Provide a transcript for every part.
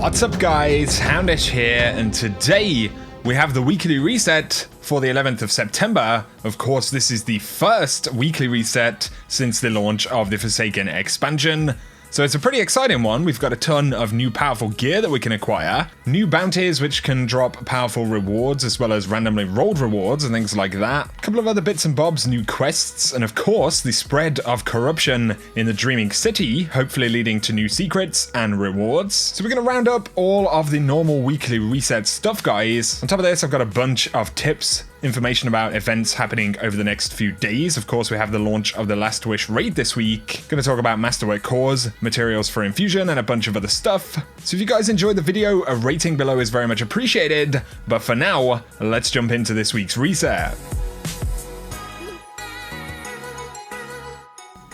What's up guys, Houndish here, and today we have the weekly reset for the 11th of September. Of course, this is the first weekly reset since the launch of the Forsaken expansion. So it's a pretty exciting one. We've got a ton of new powerful gear that we can acquire, new bounties which can drop powerful rewards as well as randomly rolled rewards and things like that, a couple of other bits and bobs, new quests, and of course the spread of corruption in the Dreaming City, hopefully leading to new secrets and rewards. So we're going to round up all of the normal weekly reset stuff, guys. On top of this, I've got a bunch of tips, information about events happening over the next few days. Of course, we have the launch of the Last Wish raid this week. Going to talk about Masterwork cores, materials for infusion, and a bunch of other stuff. So if you guys enjoyed the video, a rating below is very much appreciated. But for now, let's jump into this week's reset.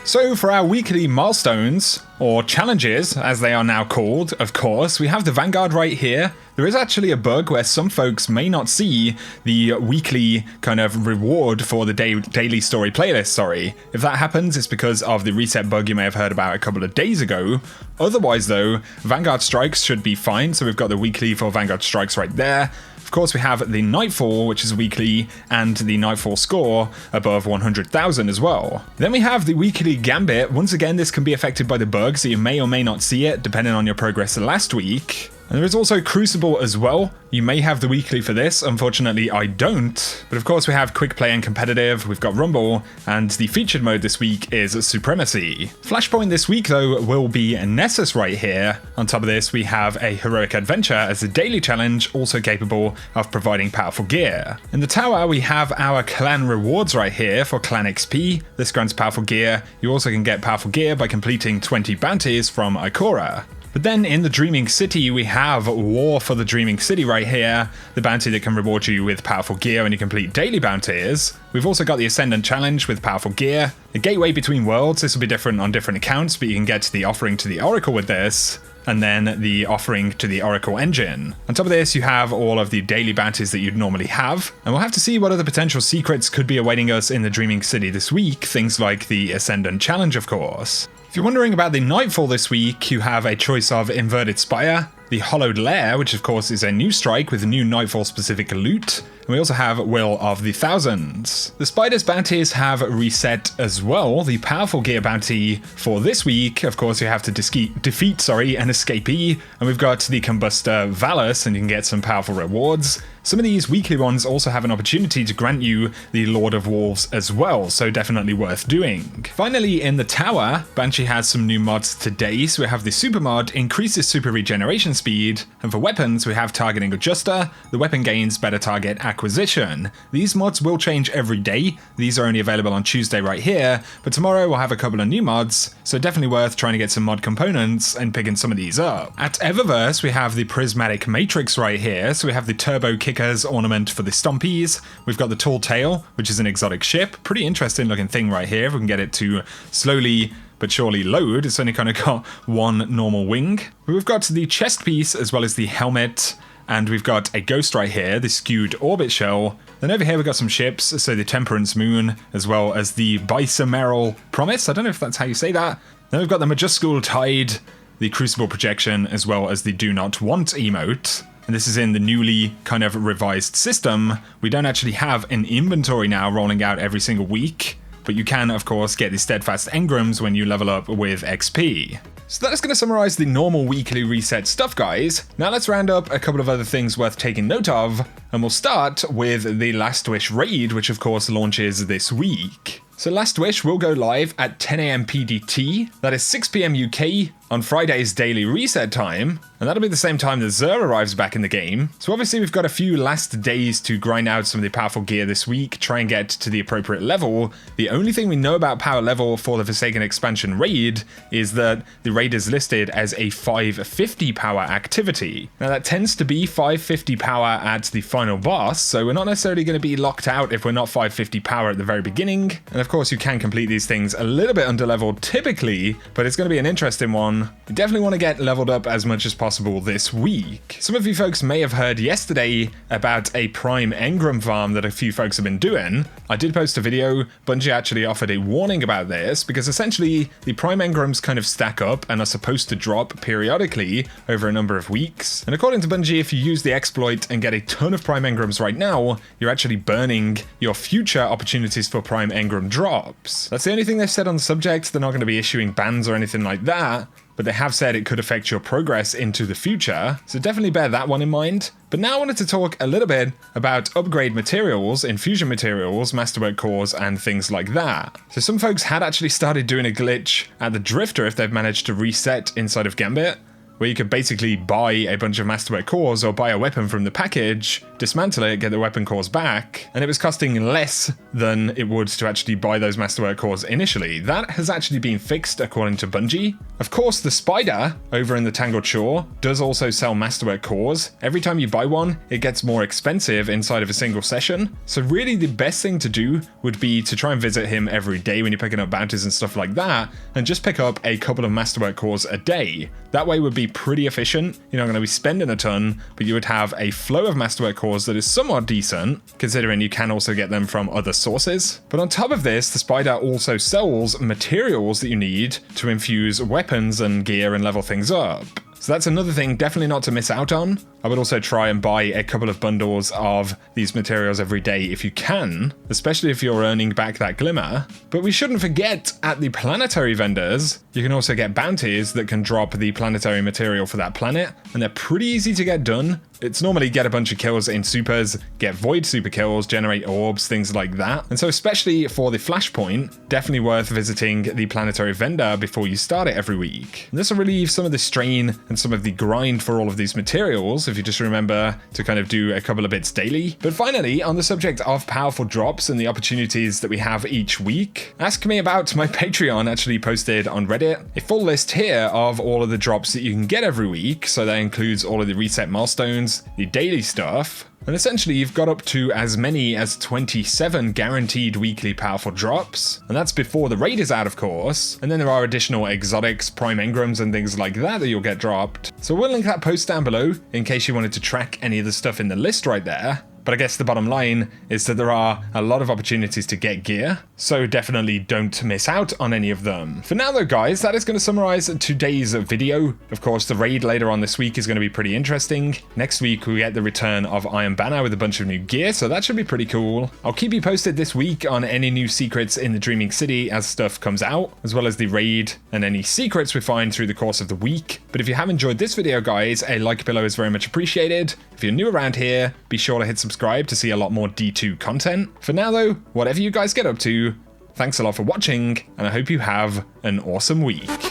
So for our weekly milestones, or challenges as they are now called, of course, we have the Vanguard right here. There is actually a bug where some folks may not see the weekly kind of reward for the daily story playlist, If that happens, it's because of the reset bug you may have heard about a couple of days ago. Otherwise though, Vanguard Strikes should be fine, so we've got the weekly for Vanguard Strikes right there. Of course, we have the Nightfall, which is weekly, and the Nightfall score above 100,000 as well. Then we have the weekly Gambit. Once again, this can be affected by the bug, so you may or may not see it, depending on your progress last week. And there is also Crucible as well. You may have the weekly for this, unfortunately I don't. But of course we have Quick Play and Competitive, we've got Rumble, and the featured mode this week is Supremacy. Flashpoint this week though will be Nessus right here. On top of this we have a Heroic Adventure as a daily challenge, also capable of providing powerful gear. In the tower we have our clan rewards right here for clan XP. This grants powerful gear. You also can get powerful gear by completing 20 bounties from Ikora. But then in the Dreaming City, we have War for the Dreaming City right here, the bounty that can reward you with powerful gear when you complete daily bounties. We've also got the Ascendant Challenge with powerful gear, the Gateway Between Worlds. This will be different on different accounts, but you can get the Offering to the Oracle with this, and then the Offering to the Oracle Engine. On top of this, you have all of the daily bounties that you'd normally have, and we'll have to see what other potential secrets could be awaiting us in the Dreaming City this week, things like the Ascendant Challenge, of course. If you're wondering about the Nightfall this week, you have a choice of Inverted Spire, the Hollowed Lair, which of course is a new strike with new Nightfall specific loot, and we also have Will of the Thousands. The Spider's bounties have reset as well. The powerful gear bounty for this week, of course you have to defeat an escapee, and we've got the Combustor Valus, and you can get some powerful rewards. Some of these weekly ones also have an opportunity to grant you the Lord of Wolves as well, so definitely worth doing. Finally, in the tower, Banshee has some new mods today. So we have the super mod, increases super regeneration speed, and for weapons we have Targeting Adjuster. The weapon gains better target acquisition. These mods will change every day. These are only available on Tuesday right here, but tomorrow we'll have a couple of new mods, so definitely worth trying to get some mod components and picking some of these up. At Eververse, we have the Prismatic Matrix right here. So we have the Turbo Kickers ornament for the Stompies. We've got the Tall Tale, which is an exotic ship. Pretty interesting looking thing right here. If we can get it to slowly but surely load. It's only kind of got one normal wing. We've got the chest piece as well as the helmet. And we've got a ghost right here, the skewed orbit shell. Then over here we've got some ships, so the Temperance Moon, as well as the Bicameral Promise. I don't know if that's how you say that. Then we've got the Majuscule Tide, the Crucible Projection, as well as the Do Not Want emote. And this is in the newly kind of revised system. We don't actually have an inventory now rolling out every single week, but you can, of course, get the Steadfast Engrams when you level up with XP. So that's going to summarize the normal weekly reset stuff, guys. Now let's round up a couple of other things worth taking note of, and we'll start with the Last Wish raid, which of course launches this week. So Last Wish will go live at 10 AM PDT, that is 6 PM UK, on Friday's daily reset time, and that'll be the same time that Xur arrives back in the game. So obviously we've got a few last days to grind out some of the powerful gear this week, try and get to the appropriate level. The only thing we know about power level for the Forsaken expansion raid is that the raid is listed as a 550 power activity. Now that tends to be 550 power at the final boss, so we're not necessarily going to be locked out if we're not 550 power at the very beginning. And of course you can complete these things a little bit under leveled typically, but it's going to be an interesting one on, you definitely want to get leveled up as much as possible this week. Some of you folks may have heard yesterday about a prime engram farm that a few folks have been doing. I did post a video. Bungie actually offered a warning about this because essentially the prime engrams kind of stack up and are supposed to drop periodically over a number of weeks. And according to Bungie, if you use the exploit and get a ton of prime engrams right now, you're actually burning your future opportunities for prime engram drops. That's the only thing they've said on the subject. They're not going to be issuing bans or anything like that, but they have said it could affect your progress into the future, so definitely bear that one in mind. But now I wanted to talk a little bit about upgrade materials, infusion materials, masterwork cores, and things like that. So some folks had actually started doing a glitch at the Drifter if they've managed to reset inside of Gambit, where you could basically buy a bunch of masterwork cores or buy a weapon from the package, dismantle it, get the weapon cores back, and it was costing less than it would to actually buy those masterwork cores initially. That has actually been fixed according to Bungie. Of course, the Spider over in the Tangled Shore does also sell masterwork cores. Every time you buy one, it gets more expensive inside of a single session. So really the best thing to do would be to try and visit him every day when you're picking up bounties and stuff like that, and just pick up a couple of masterwork cores a day. That way would be pretty efficient. You're not going to be spending a ton, but you would have a flow of masterwork cores that is somewhat decent, considering you can also get them from other sources. But on top of this, the Spider also sells materials that you need to infuse weapons and gear and level things up. So that's another thing definitely not to miss out on. I would also try and buy a couple of bundles of these materials every day if you can, especially if you're earning back that glimmer. But we shouldn't forget at the planetary vendors, you can also get bounties that can drop the planetary material for that planet, and they're pretty easy to get done. It's normally get a bunch of kills in supers, get void super kills, generate orbs, things like that. And so especially for the flashpoint, definitely worth visiting the planetary vendor before you start it every week. And this will relieve some of the strain and some of the grind for all of these materials if you just remember to kind of do a couple of bits daily. But finally, on the subject of powerful drops and the opportunities that we have each week, ask me about my Patreon. Actually posted on Reddit a full list here of all of the drops that you can get every week. So that includes all of the reset milestones, the daily stuff, and essentially you've got up to as many as 27 guaranteed weekly powerful drops, and that's before the raid is out, of course. And then there are additional exotics, prime engrams, and things like that you'll get dropped. So we'll link that post down below in case you wanted to track any of the stuff in the list right there. But I guess the bottom line is that there are a lot of opportunities to get gear, so definitely don't miss out on any of them. For now though guys, that is going to summarize today's video. Of course, the raid later on this week is going to be pretty interesting. Next week we get the return of Iron Banner with a bunch of new gear, so that should be pretty cool. I'll keep you posted this week on any new secrets in the Dreaming City as stuff comes out, as well as the raid and any secrets we find through the course of the week. But if you have enjoyed this video guys, a like below is very much appreciated. If you're new around here, be sure to hit subscribe to see a lot more D2 content. For now though, whatever you guys get up to, thanks a lot for watching, and I hope you have an awesome week.